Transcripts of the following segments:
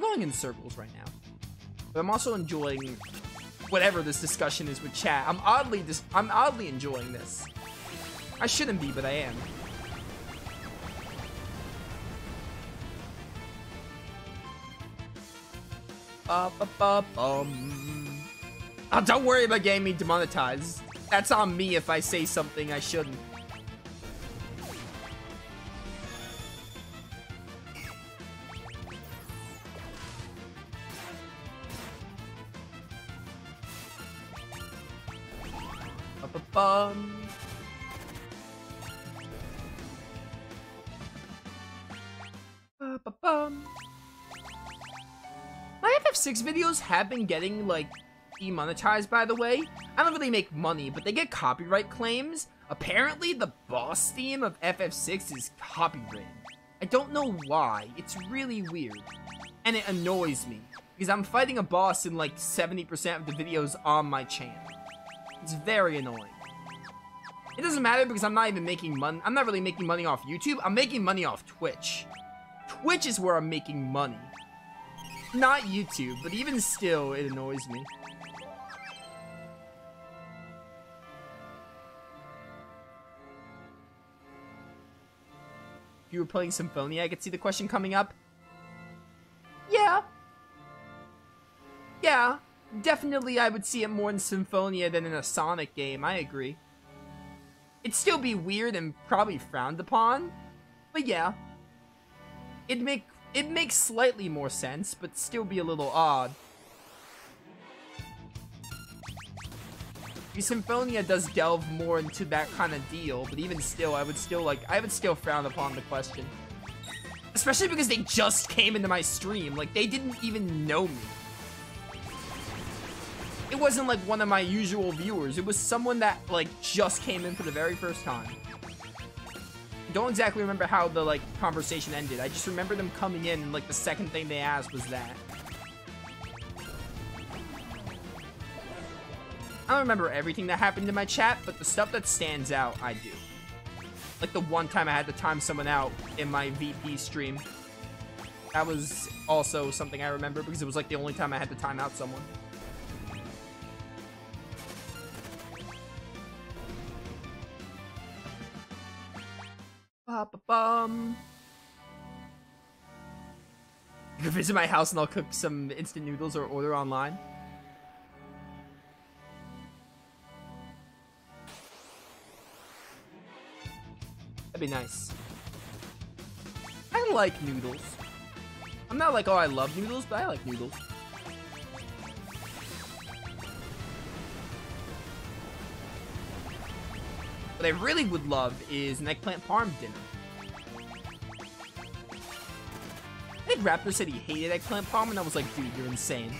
I'm going in circles right now. But I'm also enjoying whatever this discussion is with chat. I'm oddly enjoying this. I shouldn't be, but I am. Oh, don't worry about getting me demonetized. That's on me if I say something I shouldn't. My FF6 videos have been getting, like, demonetized, by the way. I don't really make money, but they get copyright claims. Apparently, the boss theme of FF6 is copyrighted. I don't know why. It's really weird. And it annoys me, because I'm fighting a boss in, like, 70% of the videos on my channel. It's very annoying. It doesn't matter because I'm not even making money. I'm not really making money off YouTube. I'm making money off Twitch. Twitch is where I'm making money. Not YouTube, but even still, it annoys me. If you were playing Symphonia, I could see the question coming up. Yeah. Yeah. Definitely, I would see it more in Symphonia than in a Sonic game. I agree. It'd still be weird and probably frowned upon. But yeah. It makes slightly more sense, but still be a little odd. Symphonia does delve more into that kind of deal, but even still, I would still frown upon the question. Especially because they just came into my stream, like, they didn't even know me. It wasn't, like, one of my usual viewers, it was someone that, like, just came in for the very first time. I don't exactly remember how the, like, conversation ended. I just remember them coming in and, like, the second thing they asked was that. I don't remember everything that happened in my chat, but the stuff that stands out, I do. Like the one time I had to time someone out in my VP stream. That was also something I remember because it was, like, the only time I had to time out someone. You can visit my house and I'll cook some instant noodles or order online. That'd be nice. I like noodles. I'm not like, oh, I love noodles, but I like noodles. What I really would love is an eggplant parm dinner. I think Raptor said he hated eggplant parm, and I was like, dude, you're insane.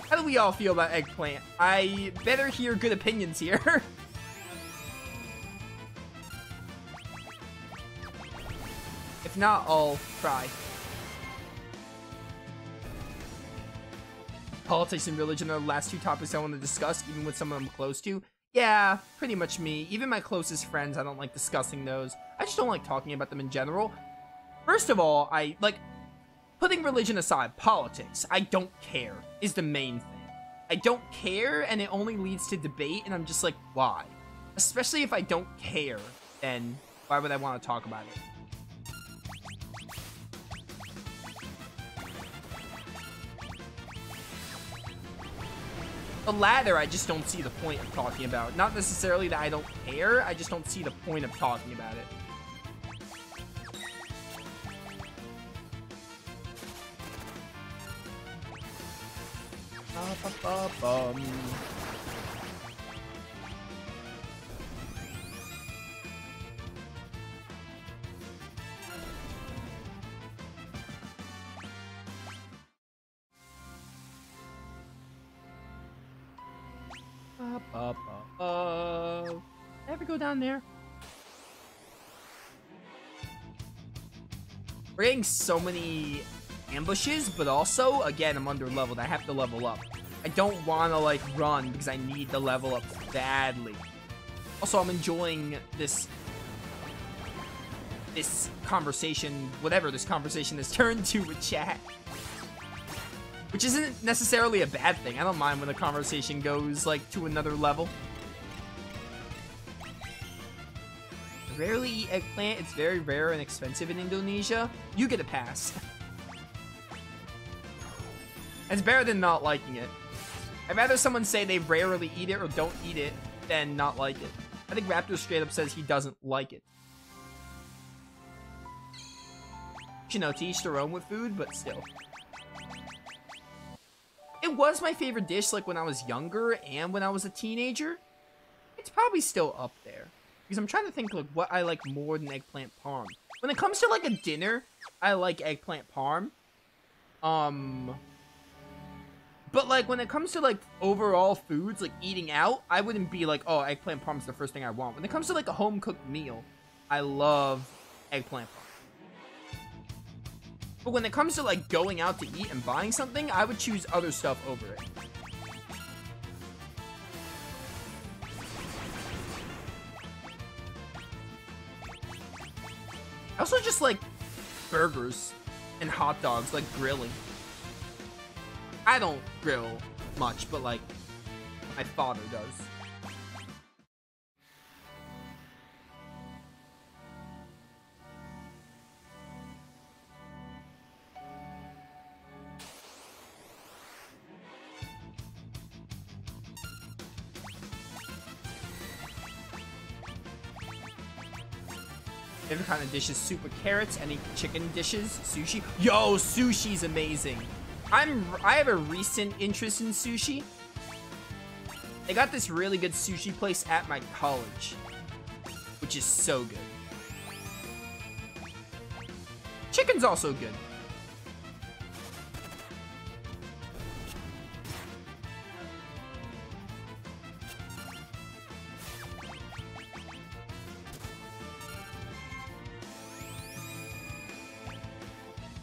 How do we all feel about eggplant? I better hear good opinions here. If not, I'll try. Politics and religion are the last two topics I want to discuss, even with someone I'm close to. Yeah, pretty much me. Even my closest friends, I don't like discussing those. I just don't like talking about them in general. First of all, putting religion aside, politics, I don't care, is the main thing. I don't care, and it only leads to debate, and I'm just like, why? Especially if I don't care, then why would I want to talk about it? The latter, I just don't see the point of talking about. Not necessarily that I don't care, I just don't see the point of talking about it. Ever go down there? We're getting so many ambushes, but also, again, I'm under leveled. I have to level up. I don't want to, like, run because I need to level up badly. Also, I'm enjoying this this conversation, whatever this conversation has turned to with chat. Which isn't necessarily a bad thing. I don't mind when the conversation goes, like, to another level. Rarely eat eggplant. It's very rare and expensive in Indonesia. You get a pass. It's better than not liking it. I'd rather someone say they rarely eat it or don't eat it than not like it. I think Raptor straight up says he doesn't like it. You know, to each their own with food, but still. It was my favorite dish, like, when I was younger and when I was a teenager. It's probably still up there. Because I'm trying to think, like, what I like more than eggplant parm. When it comes to, like, a dinner, I like eggplant parm. But, like, when it comes to, like, overall foods, like, eating out, I wouldn't be like, oh, eggplant parm is the first thing I want. When it comes to, like, a home-cooked meal, I love eggplant parm. But when it comes to, like, going out to eat and buying something, I would choose other stuff over it. I also just like burgers and hot dogs, like grilling. I don't grill much, but like my father does. Favorite kind of dishes: soup with carrots. Any chicken dishes? Sushi. Yo, sushi's amazing. I have a recent interest in sushi. They got this really good sushi place at my college, which is so good. Chicken's also good.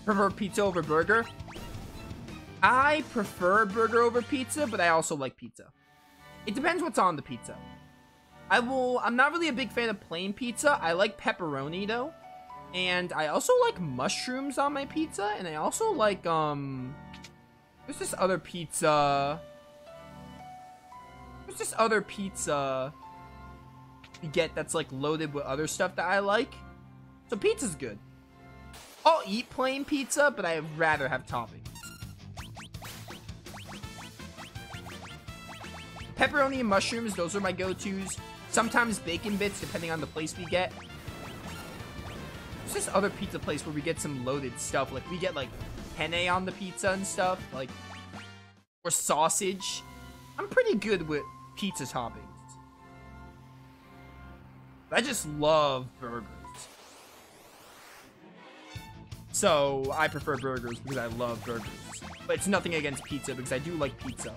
Prefer pizza over burger? I prefer burger over pizza, but I also like pizza. It depends what's on the pizza. I'm not really a big fan of plain pizza. I like pepperoni though. And I also like mushrooms on my pizza. And I also like, there's this other pizza. There's this other pizza you get that's like loaded with other stuff that I like. So pizza's good. I'll eat plain pizza, but I'd rather have toppings. Pepperoni and mushrooms, those are my go-tos. Sometimes bacon bits, depending on the place we get. There's this other pizza place where we get some loaded stuff. Like, we get, like, penne on the pizza and stuff. Like, or sausage. I'm pretty good with pizza toppings. I just love burgers. So, I prefer burgers because I love burgers. But it's nothing against pizza because I do like pizza.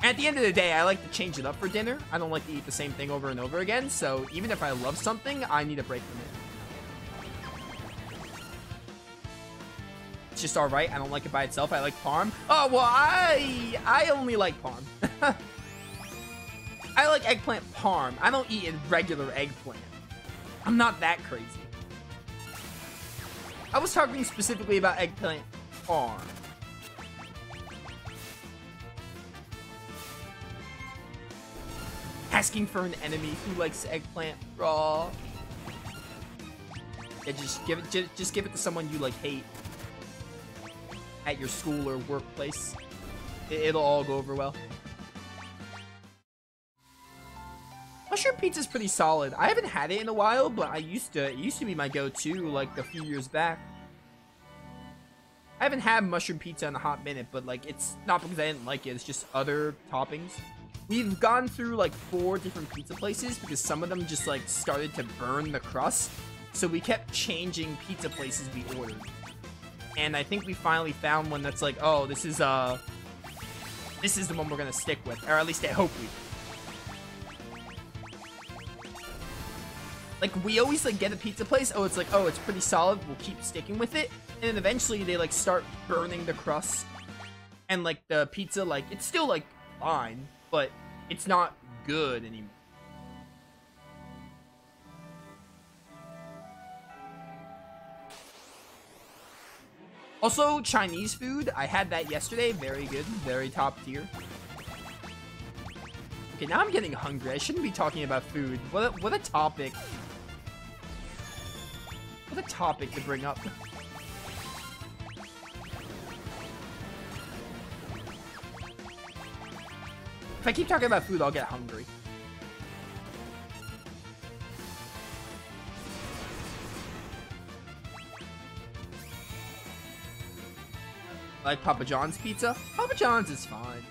At the end of the day, I like to change it up for dinner. I don't like to eat the same thing over and over again. So, even if I love something, I need a break from it. It's just alright. I don't like it by itself. I like parm. Oh, well, I only like parm. I like eggplant parm. I don't eat a regular eggplant. I'm not that crazy. I was talking specifically about eggplant parm. Asking for an enemy who likes eggplant raw. Yeah, just give it to someone you like hate at your school or workplace. It'll all go over well. Mushroom pizza's pretty solid. I haven't had it in a while, but it used to be my go-to like a few years back. I haven't had mushroom pizza in a hot minute, but like it's not because I didn't like it, it's just other toppings. We've gone through like 4 different pizza places because some of them just like started to burn the crust. So we kept changing pizza places we ordered. And I think we finally found one that's like, oh, this is the one we're gonna stick with. Or at least I hope we do. Like, we always, like, get a pizza place. Oh, it's like, oh, it's pretty solid. We'll keep sticking with it. And then eventually they, like, start burning the crust. And, like, the pizza, like, it's still, like, fine. But it's not good anymore. Also, Chinese food. I had that yesterday. Very good. Very top tier. Okay, now I'm getting hungry. I shouldn't be talking about food. What a topic. What a topic to bring up. If I keep talking about food, I'll get hungry. Like Papa John's pizza? Papa John's is fine.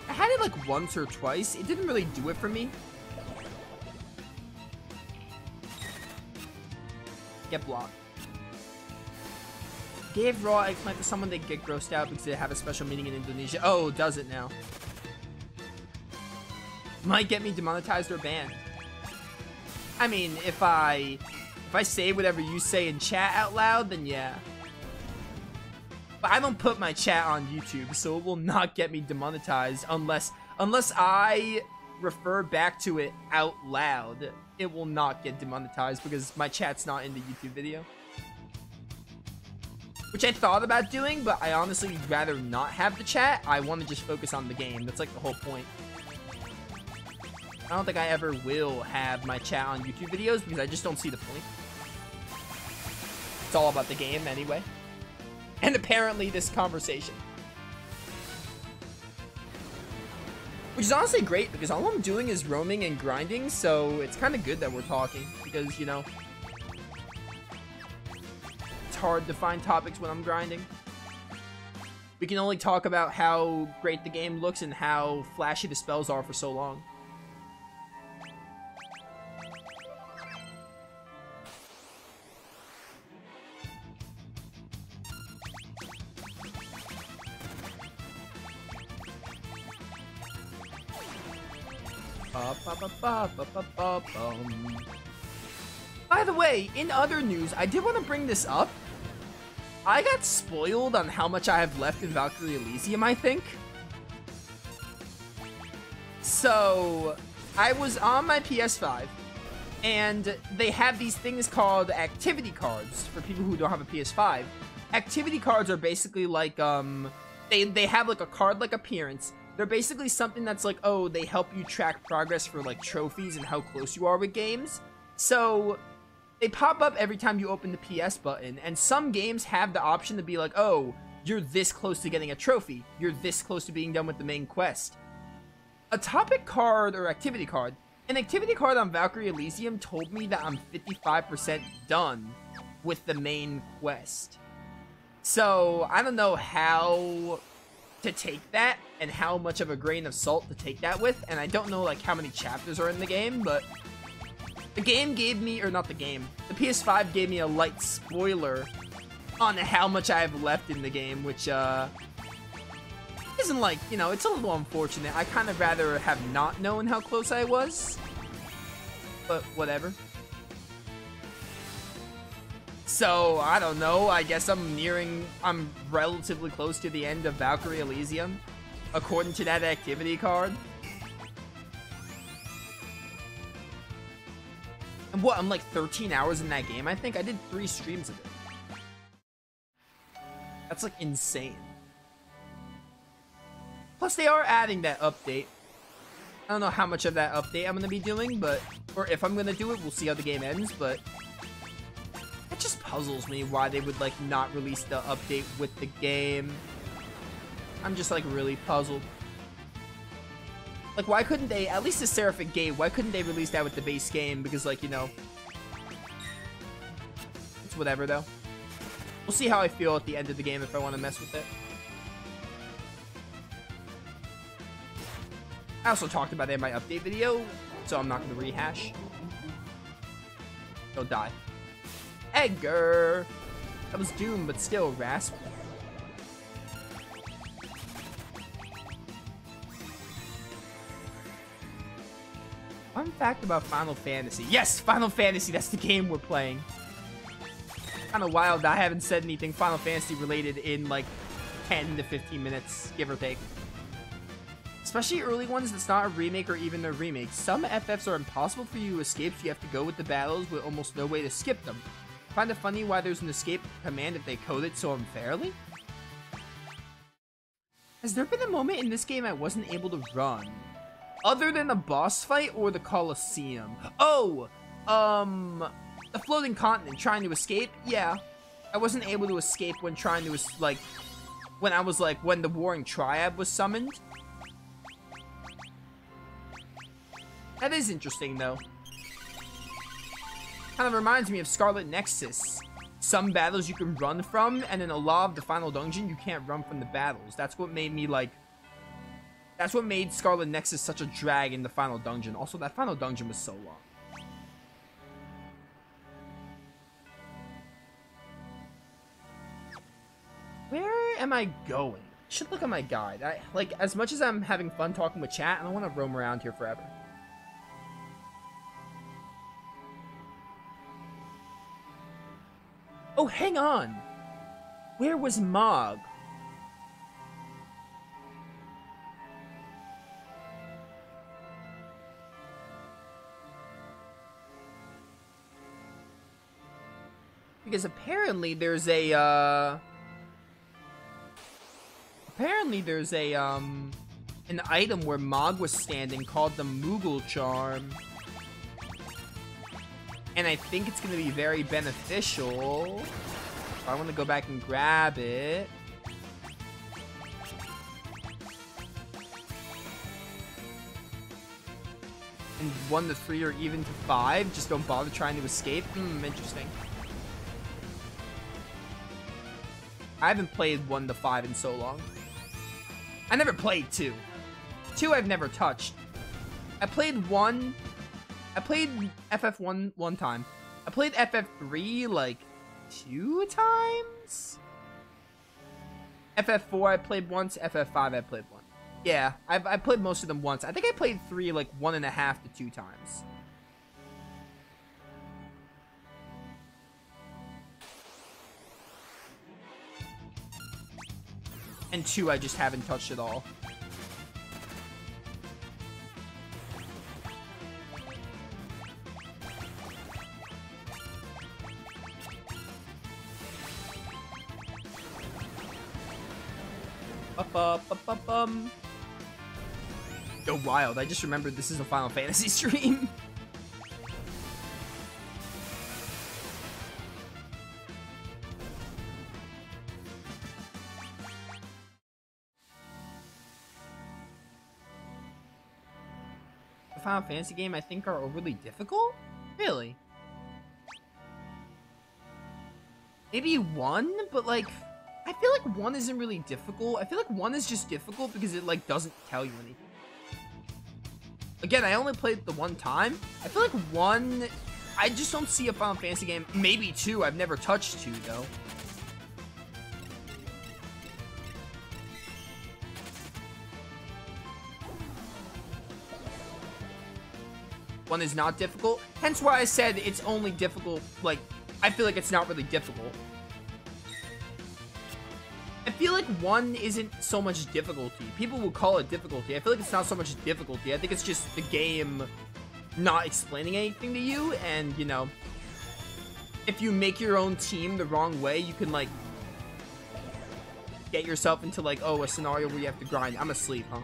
I had it like once or twice. It didn't really do it for me. Get blocked. Gave raw eggplant to someone, they get grossed out because they have a special meaning in Indonesia. Oh, does it now? Might get me demonetized or banned. I mean, if I say whatever you say in chat out loud, then yeah. But I don't put my chat on YouTube, so it will not get me demonetized unless I refer back to it out loud. It will not get demonetized because my chat's not in the YouTube video. Which I thought about doing, but I honestly would rather not have the chat. I want to just focus on the game. That's like the whole point. I don't think I ever will have my chat on YouTube videos because I just don't see the point. It's all about the game anyway. And apparently this conversation. Which is honestly great because all I'm doing is roaming and grinding, so it's kind of good that we're talking because, you know, it's hard to find topics when I'm grinding. We can only talk about how great the game looks and how flashy the spells are for so long. By the way, in other news, I did want to bring this up. I got spoiled on how much I have left in Valkyrie Elysium, I think. So, I was on my PS5, and they have these things called activity cards for people who don't have a PS5. Activity cards are basically like, they have like a card-like appearance. They're basically something that's like, oh, they help you track progress for like trophies and how close you are with games. So they pop up every time you open the PS button, and some games have the option to be like, oh, you're this close to getting a trophy. You're this close to being done with the main quest. A topic card or activity card. An activity card on Valkyrie Elysium told me that I'm 55% done with the main quest. So I don't know how to take that and how much of a grain of salt to take that with, and I don't know like how many chapters are in the game, but the game gave me, or not the game, the PS5 gave me a light spoiler on how much I have left in the game, which isn't like, you know, it's a little unfortunate. I kind of rather have not known how close I was, but whatever. So, I don't know, I guess I'm relatively close to the end of Valkyrie Elysium, according to that activity card. And what, I'm like 13 hours in that game, I think? I did 3 streams of it. That's like insane. Plus, they are adding that update. I don't know how much of that update I'm going to be doing, but, or if I'm going to do it, we'll see how the game ends, but it just puzzles me why they would, like, not release the update with the game. I'm just, like, really puzzled. Like, why couldn't they, at least the Seraphic Gate, why couldn't they release that with the base game? Because, like, you know, it's whatever, though. We'll see how I feel at the end of the game if I want to mess with it. I also talked about it in my update video, so I'm not going to rehash. Don't die. Edgar! That was Doom, but still, Rasp. Fun fact about Final Fantasy. Yes, Final Fantasy, that's the game we're playing. Kind of wild that I haven't said anything Final Fantasy related in like 10 to 15 minutes, give or take. Especially early ones that's not a remake or even a remake. Some FFs are impossible for you to escape, so you have to go with the battles with almost no way to skip them. Find it funny why there's an escape command if they code it so unfairly? Has there been a moment in this game I wasn't able to run? Other than the boss fight or the Colosseum? Oh! The floating continent trying to escape? Yeah. I wasn't able to escape when trying to, like, when the Warring Triad was summoned. That is interesting, though. Kind of reminds me of Scarlet Nexus. Some battles you can run from, and in a lot of the final dungeon, you can't run from the battles. That's what made me, like... That's what made Scarlet Nexus such a drag in the final dungeon. Also, that final dungeon was so long. Where am I going? I should look at my guide. Like, as much as I'm having fun talking with chat, I don't want to roam around here forever. Oh, hang on! Where was Mog? Because apparently there's a, an item where Mog was standing called the Moogle Charm. And I think it's going to be very beneficial. I want to go back and grab it. And 1 to 3 or even to 5. Just don't bother trying to escape. Interesting. I haven't played 1 to 5 in so long. I never played 2. 2 I've never touched. I played 1... I played FF1 one time. I played FF3 like 2 times? FF4 I played once, FF5 I played once. Yeah, I played most of them once. I think I played 3 like 1.5 to 2 times. And 2 I just haven't touched at all. Go wild. I just remembered this is a Final Fantasy stream. The Final Fantasy game I think are overly difficult? Really? Maybe 1, but like... I feel like 1 isn't really difficult. I feel like 1 is just difficult because it, like, doesn't tell you anything. Again, I only played it the 1 time. I feel like 1... I just don't see a Final Fantasy game. Maybe 2. I've never touched 2, though. One is not difficult. Hence why I said it's only difficult, like... I feel like it's not really difficult. I feel like 1 isn't so much difficulty. People will call it difficulty. I feel like it's not so much difficulty. I think it's just the game not explaining anything to you. And, you know, if you make your own team the wrong way, you can, like, get yourself into, like, oh, a scenario where you have to grind. I'm asleep, huh?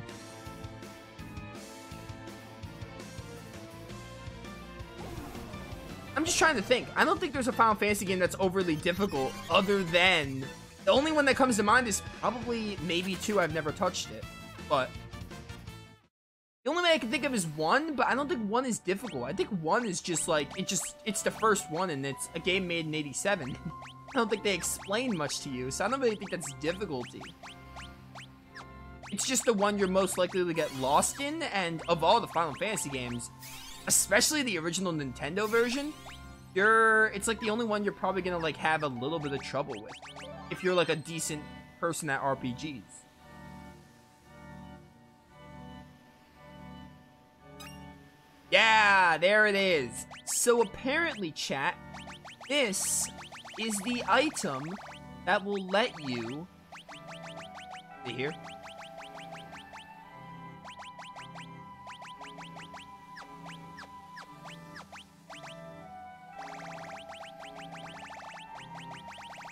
I'm just trying to think. I don't think there's a Final Fantasy game that's overly difficult other than... The only one that comes to mind is probably maybe 2. I've never touched it. But the only way I can think of is 1, but I don't think 1 is difficult. I think 1 is just like, it's the first one and it's a game made in 87. I don't think they explain much to you, so I don't really think that's difficulty. It's just the one you're most likely to get lost in, and of all the Final Fantasy games, especially the original Nintendo version, it's like the only one you're probably gonna like have a little bit of trouble with. If you're like a decent person at RPGs. Yeah, there it is. So apparently, chat, this is the item that will let you... See here?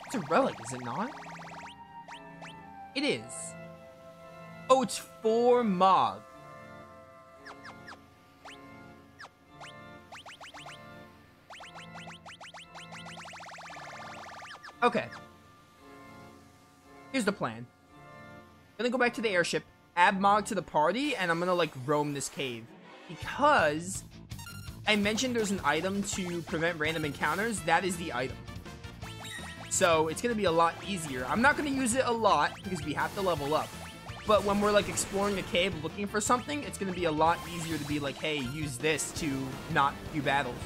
It's a relic, is it not? It is. Oh, it's for Mog. Okay. Here's the plan. I'm gonna go back to the airship, add Mog to the party, and I'm gonna, like, roam this cave. Because I mentioned there's an item to prevent random encounters. That is the item. So it's gonna be a lot easier. I'm not gonna use it a lot because we have to level up. But when we're like exploring a cave looking for something, it's gonna be a lot easier to be like, hey, use this to not do battles.